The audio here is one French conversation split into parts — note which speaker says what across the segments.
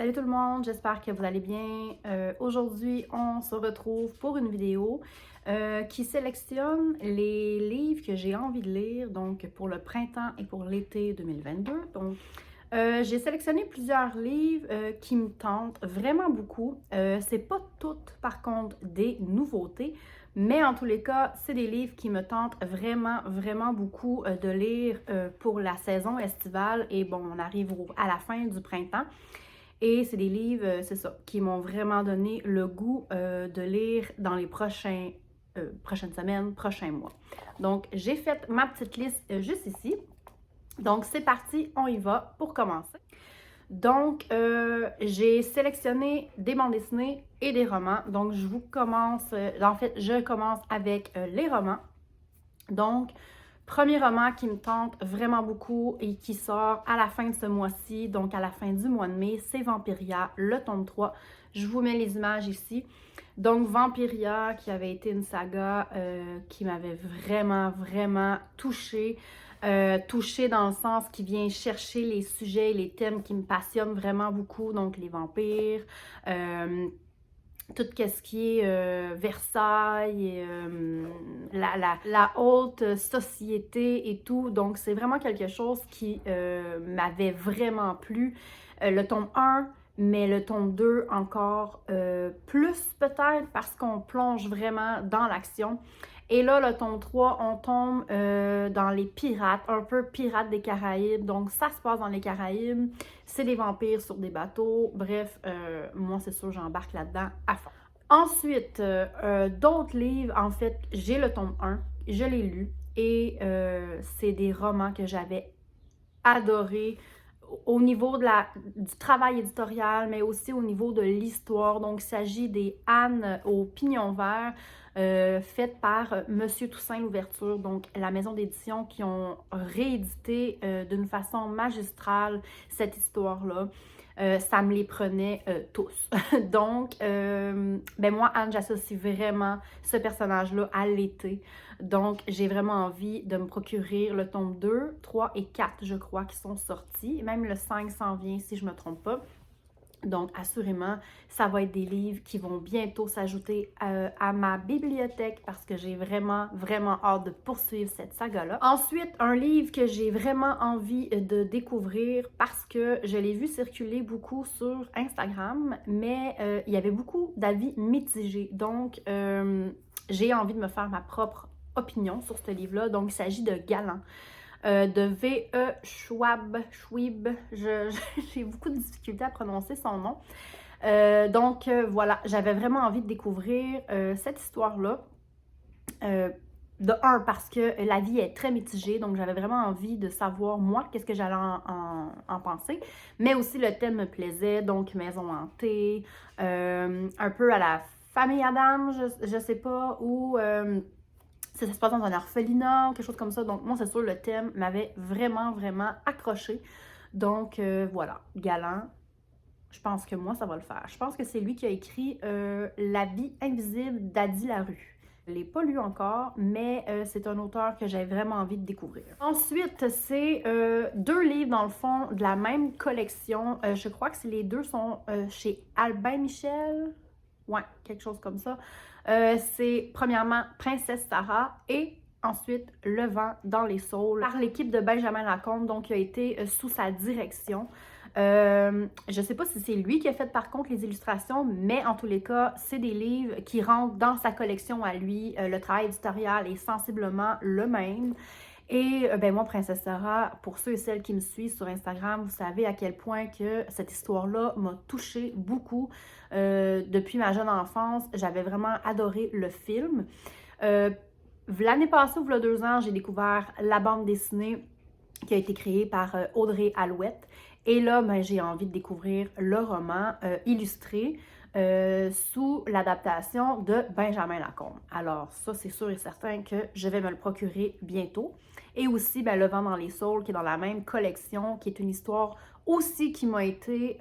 Speaker 1: Salut tout le monde, j'espère que vous allez bien. Aujourd'hui, on se retrouve pour une vidéo qui sélectionne les livres que j'ai envie de lire, donc pour le printemps et pour l'été 2022. Donc, j'ai sélectionné plusieurs livres qui me tentent vraiment beaucoup. C'est pas toutes, par contre, des nouveautés, mais en tous les cas, c'est des livres qui me tentent vraiment beaucoup de lire pour la saison estivale. Et bon, on arrive à la fin du printemps. Et c'est des livres, c'est ça, qui m'ont vraiment donné le goût de lire dans les prochaines semaines, prochains mois. Donc, j'ai fait ma petite liste juste ici. Donc, c'est parti, on y va pour commencer. Donc, j'ai sélectionné des bandes dessinées et des romans. Donc, je commence avec les romans. Donc, premier roman qui me tente vraiment beaucoup et qui sort à la fin de ce mois-ci, donc à la fin du mois de mai, c'est Vampiria, le tome 3. Je vous mets les images ici. Donc, Vampiria, qui avait été une saga qui m'avait vraiment touchée. Touchée dans le sens qui vient chercher les sujets, les thèmes qui me passionnent vraiment beaucoup, donc les vampires, tout ce qui est Versailles, la haute société et tout. Donc, c'est vraiment quelque chose qui m'avait vraiment plu. Le tome 1, mais le tome 2 encore plus peut-être parce qu'on plonge vraiment dans l'action. Et là, le tome 3, on tombe dans les pirates, un peu pirates des Caraïbes. Donc, ça se passe dans les Caraïbes. C'est des vampires sur des bateaux. Bref, moi, c'est sûr, j'embarque là-dedans à fond. Ensuite, d'autres livres, en fait, j'ai le tome 1, je l'ai lu. Et c'est des romans que j'avais adorés au niveau du travail éditorial, mais aussi au niveau de l'histoire. Donc, il s'agit des Anne au pignon vert, faites par Monsieur Toussaint Louverture, donc la maison d'édition qui ont réédité d'une façon magistrale cette histoire-là. Ça me les prenait tous. Donc, moi, Anne, j'associe vraiment ce personnage-là à l'été. Donc, j'ai vraiment envie de me procurer le tome 2, 3 et 4, je crois, qui sont sortis. Même le 5 s'en vient, si je ne me trompe pas. Donc, assurément, ça va être des livres qui vont bientôt s'ajouter à ma bibliothèque parce que j'ai vraiment hâte de poursuivre cette saga-là. Ensuite, un livre que j'ai vraiment envie de découvrir parce que je l'ai vu circuler beaucoup sur Instagram, mais il y avait beaucoup d'avis mitigés. Donc, j'ai envie de me faire ma propre opinion sur ce livre-là. Donc, il s'agit de Galant. De V.E. Schwab, j'ai beaucoup de difficultés à prononcer son nom. Donc, voilà, j'avais vraiment envie de découvrir cette histoire-là. De un, parce que la vie est très mitigée, donc j'avais vraiment envie de savoir, moi, qu'est-ce que j'allais en penser. Mais aussi, le thème me plaisait, donc maison hantée, un peu à la famille Adam, je sais pas, ou... ça se passe dans un orphelinat, quelque chose comme ça. Donc, moi, c'est sûr, le thème m'avait vraiment accroché. Donc, voilà, Galant, je pense que moi, ça va le faire. Je pense que c'est lui qui a écrit La vie invisible d'Adi Larue. Je ne l'ai pas lu encore, mais c'est un auteur que j'ai vraiment envie de découvrir. Ensuite, c'est deux livres, dans le fond, de la même collection. Je crois que les deux sont chez Albin Michel. Ouais, quelque chose comme ça. C'est premièrement Princesse Sarah et ensuite Le vent dans les saules par l'équipe de Benjamin Lacombe, donc qui a été sous sa direction. Je sais pas si c'est lui qui a fait par contre les illustrations, mais en tous les cas, c'est des livres qui rentrent dans sa collection à lui. Le travail éditorial est sensiblement le même. Et moi, Princesse Sarah, pour ceux et celles qui me suivent sur Instagram, vous savez à quel point que cette histoire-là m'a touchée beaucoup. Depuis ma jeune enfance, j'avais vraiment adoré le film. L'année passée, ou il y a 2 ans, j'ai découvert la bande dessinée qui a été créée par Audrey Alouette. Et là, j'ai envie de découvrir le roman illustré sous l'adaptation de Benjamin Lacombe. Alors ça, c'est sûr et certain que je vais me le procurer bientôt. Et aussi, Le vent dans les saules, qui est dans la même collection, qui est une histoire aussi qui m'a été...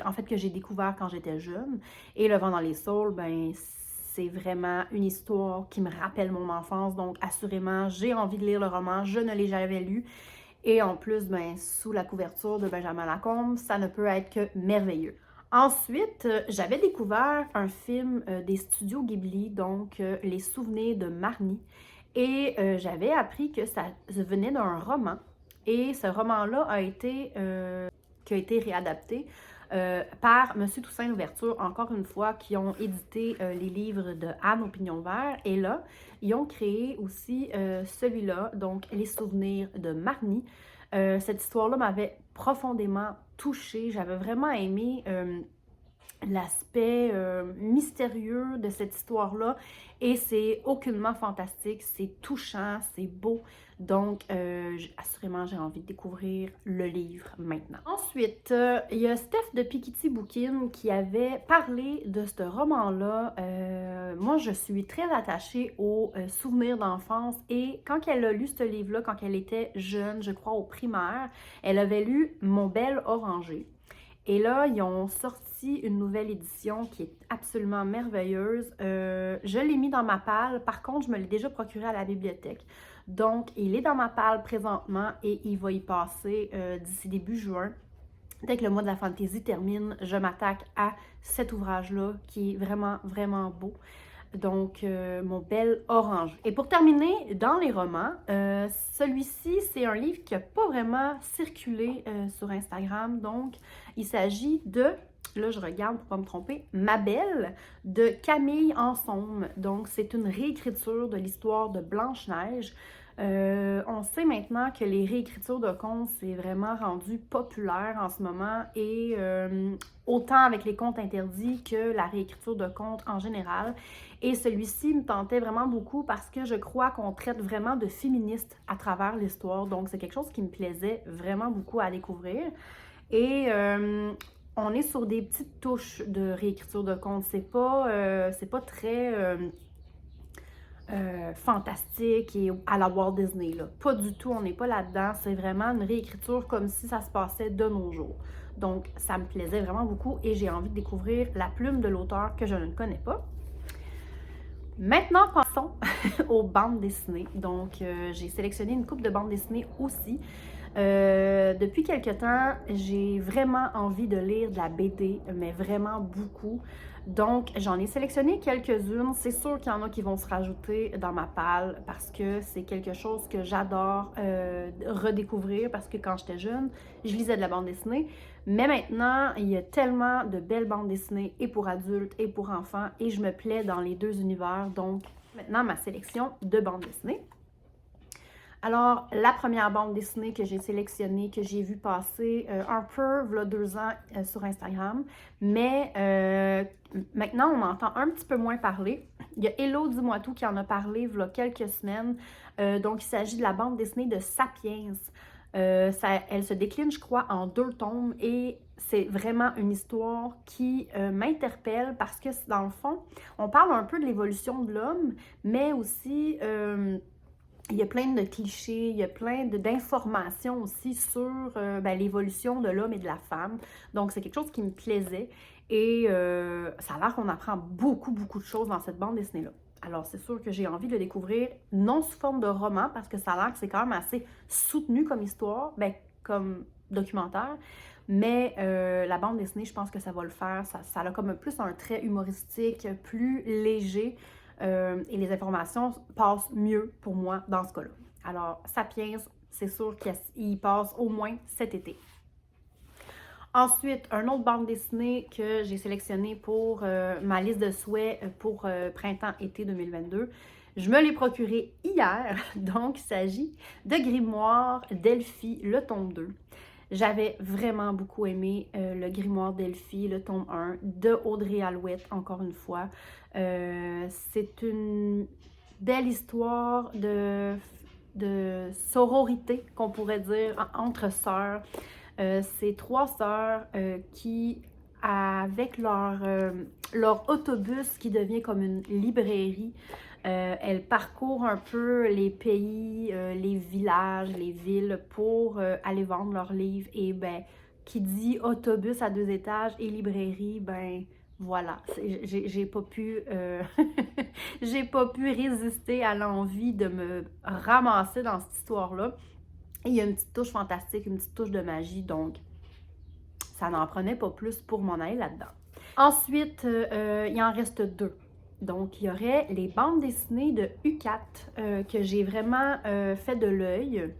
Speaker 1: en fait, que j'ai découvert quand j'étais jeune. Et Le vent dans les saules, c'est vraiment une histoire qui me rappelle mon enfance. Donc, assurément, j'ai envie de lire le roman. Je ne l'ai jamais lu. Et en plus, ben, sous la couverture de Benjamin Lacombe, ça ne peut être que merveilleux. Ensuite, j'avais découvert un film des studios Ghibli, donc Les Souvenirs de Marnie, et j'avais appris que ça venait d'un roman, et ce roman-là qui a été réadapté par M. Toussaint Louverture, encore une fois, qui ont édité les livres de Anne au Pignon Vert, et là, ils ont créé aussi celui-là, donc Les Souvenirs de Marnie. Cette histoire-là m'avait profondément touchée. J'avais vraiment aimé l'aspect mystérieux de cette histoire-là et c'est aucunement fantastique, c'est touchant, c'est beau. Donc, assurément, j'ai envie de découvrir le livre maintenant. Ensuite, il y a Steph de Pikiti Bookin qui avait parlé de ce roman-là. Moi, je suis très attachée aux souvenirs d'enfance et quand elle a lu ce livre-là, quand elle était jeune, je crois au primaire, elle avait lu Mon bel Oranger. Et là, ils ont sorti une nouvelle édition qui est absolument merveilleuse. Je l'ai mis dans ma palle. Par contre, je me l'ai déjà procuré à la bibliothèque. Donc, il est dans ma palle présentement et il va y passer d'ici début juin. Dès que le mois de la fantasy termine, je m'attaque à cet ouvrage-là qui est vraiment, vraiment beau. Donc, Mon bel Orange. Et pour terminer, dans les romans, celui-ci, c'est un livre qui n'a pas vraiment circulé sur Instagram. Donc, il s'agit de, là je regarde pour ne pas me tromper, Ma Belle de Camille Ensaume. Donc, c'est une réécriture de l'histoire de Blanche-Neige. On sait maintenant que les réécritures de contes, c'est vraiment rendu populaire en ce moment et autant avec les contes interdits que la réécriture de contes en général. Et celui-ci me tentait vraiment beaucoup parce que je crois qu'on traite vraiment de féministes à travers l'histoire. Donc, c'est quelque chose qui me plaisait vraiment beaucoup à découvrir. Et on est sur des petites touches de réécriture de contes. C'est pas très fantastique et à la Walt Disney, là. Pas du tout, on n'est pas là-dedans. C'est vraiment une réécriture comme si ça se passait de nos jours. Donc, ça me plaisait vraiment beaucoup et j'ai envie de découvrir la plume de l'auteur que je ne connais pas. Maintenant, passons aux bandes dessinées. Donc, j'ai sélectionné une couple de bandes dessinées aussi. Depuis quelque temps, j'ai vraiment envie de lire de la BD, mais vraiment beaucoup. Donc, j'en ai sélectionné quelques-unes. C'est sûr qu'il y en a qui vont se rajouter dans ma palle parce que c'est quelque chose que j'adore redécouvrir parce que quand j'étais jeune, je lisais de la bande dessinée. Mais maintenant, il y a tellement de belles bandes dessinées et pour adultes et pour enfants et je me plais dans les deux univers. Donc, maintenant, ma sélection de bandes dessinées. Alors, la première bande dessinée que j'ai sélectionnée, que j'ai vue passer un peu, il y a 2 ans sur Instagram, mais maintenant, on entend un petit peu moins parler. Il y a Hello Dis-moi tout qui en a parlé il y a quelques semaines. Donc, il s'agit de la bande dessinée de Sapiens. Elle se décline, je crois, en 2 tomes et c'est vraiment une histoire qui m'interpelle parce que, dans le fond, on parle un peu de l'évolution de l'homme, mais aussi... il y a plein de clichés, il y a plein d'informations aussi sur l'évolution de l'homme et de la femme. Donc, c'est quelque chose qui me plaisait et ça a l'air qu'on apprend beaucoup, beaucoup de choses dans cette bande dessinée-là. Alors, c'est sûr que j'ai envie de le découvrir, non sous forme de roman, parce que ça a l'air que c'est quand même assez soutenu comme histoire, comme documentaire. Mais la bande dessinée, je pense que ça va le faire. Ça a comme plus un trait humoristique, plus léger. Et les informations passent mieux pour moi dans ce cas-là. Alors, Sapiens, c'est sûr qu'il passe au moins cet été. Ensuite, un autre bande dessinée que j'ai sélectionné pour ma liste de souhaits pour printemps-été 2022. Je me l'ai procuré hier, donc il s'agit de Grimoire d'Elphie, le tome 2. J'avais vraiment beaucoup aimé le Grimoire d'Elphie, le tome 1, de Audrey Alouette, encore une fois. C'est une belle histoire de sororité, qu'on pourrait dire, entre sœurs. C'est 3 sœurs qui, avec leur autobus qui devient comme une librairie, elles parcourent un peu les pays, les villages, les villes pour aller vendre leurs livres. Et qui dit autobus à 2 étages et librairie, voilà, j'ai pas pu j'ai pas pu résister à l'envie de me ramasser dans cette histoire-là. Et il y a une petite touche fantastique, une petite touche de magie, donc ça n'en prenait pas plus pour m'en aller là-dedans. Ensuite, il en reste 2. Donc, il y aurait les bandes dessinées de U4 que j'ai vraiment fait de l'œil.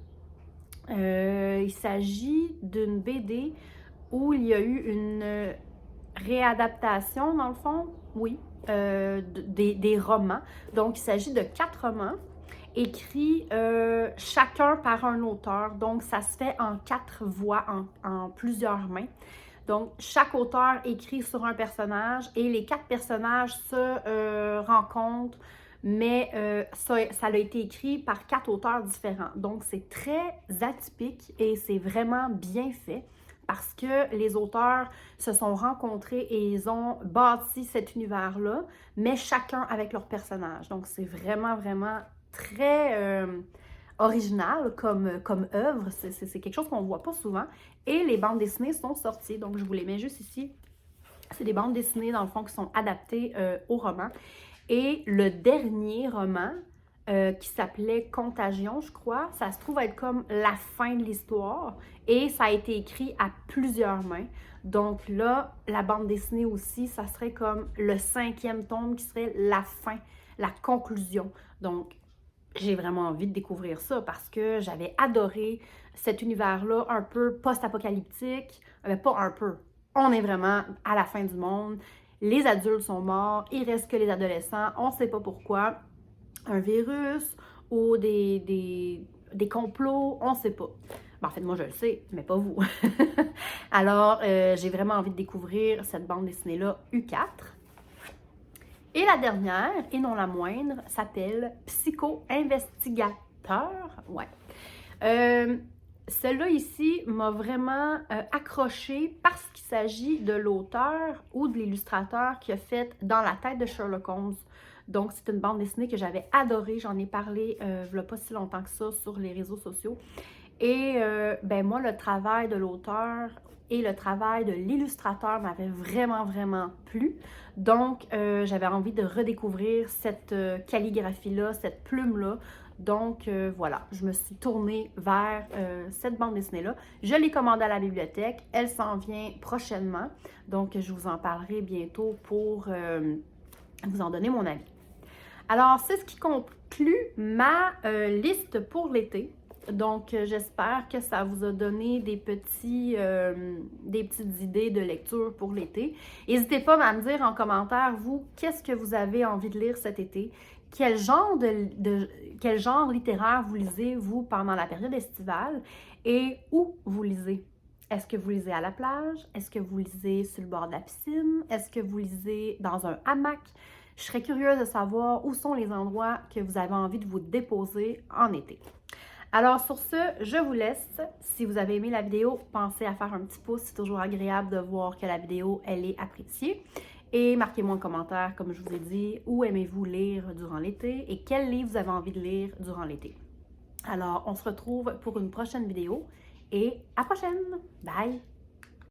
Speaker 1: Il s'agit d'une BD où il y a eu une réadaptation, dans le fond, oui, des romans. Donc, il s'agit de 4 romans écrits chacun par un auteur. Donc, ça se fait en 4 voix, en plusieurs mains. Donc, chaque auteur écrit sur un personnage et les 4 personnages se rencontrent, mais ça a été écrit par 4 auteurs différents. Donc, c'est très atypique et c'est vraiment bien fait parce que les auteurs se sont rencontrés et ils ont bâti cet univers-là, mais chacun avec leur personnage. Donc, c'est vraiment, vraiment très original comme œuvre. C'est quelque chose qu'on ne voit pas souvent. Et les bandes dessinées sont sorties, donc je vous les mets juste ici. C'est des bandes dessinées, dans le fond, qui sont adaptées au roman. Et le dernier roman, qui s'appelait Contagion, je crois, ça se trouve être comme la fin de l'histoire. Et ça a été écrit à plusieurs mains. Donc là, la bande dessinée aussi, ça serait comme le 5e tome qui serait la fin, la conclusion. Donc, j'ai vraiment envie de découvrir ça parce que j'avais adoré cet univers-là un peu post-apocalyptique. Pas un peu. On est vraiment à la fin du monde. Les adultes sont morts. Il reste que les adolescents. On ne sait pas pourquoi. Un virus ou des complots. On ne sait pas. Ben, en fait, moi, je le sais, mais pas vous. Alors, j'ai vraiment envie de découvrir cette bande dessinée-là, U4. Et la dernière, et non la moindre, s'appelle Psycho-investigateur. Ouais. Celle-là ici m'a vraiment accrochée parce qu'il s'agit de l'auteur ou de l'illustrateur qui a fait Dans la tête de Sherlock Holmes. Donc, c'est une bande dessinée que j'avais adorée. J'en ai parlé il n'y a pas si longtemps que ça sur les réseaux sociaux. Et ben moi, le travail de l'auteur et le travail de l'illustrateur m'avait vraiment, vraiment plu. Donc, j'avais envie de redécouvrir cette calligraphie-là, cette plume-là. Donc, voilà, je me suis tournée vers cette bande dessinée-là. Je l'ai commandée à la bibliothèque. Elle s'en vient prochainement. Donc, je vous en parlerai bientôt pour vous en donner mon avis. Alors, c'est ce qui conclut ma liste pour l'été. Donc, j'espère que ça vous a donné des petites idées de lecture pour l'été. N'hésitez pas à me dire en commentaire, vous, qu'est-ce que vous avez envie de lire cet été? Quel genre quel genre littéraire vous lisez, vous, pendant la période estivale? Et où vous lisez? Est-ce que vous lisez à la plage? Est-ce que vous lisez sur le bord de la piscine? Est-ce que vous lisez dans un hamac? Je serais curieuse de savoir où sont les endroits que vous avez envie de vous déposer en été. Alors sur ce, je vous laisse. Si vous avez aimé la vidéo, pensez à faire un petit pouce. C'est toujours agréable de voir que la vidéo, elle est appréciée. Et marquez-moi en commentaire, comme je vous ai dit, où aimez-vous lire durant l'été et quel livre vous avez envie de lire durant l'été. Alors, on se retrouve pour une prochaine vidéo et à la prochaine! Bye!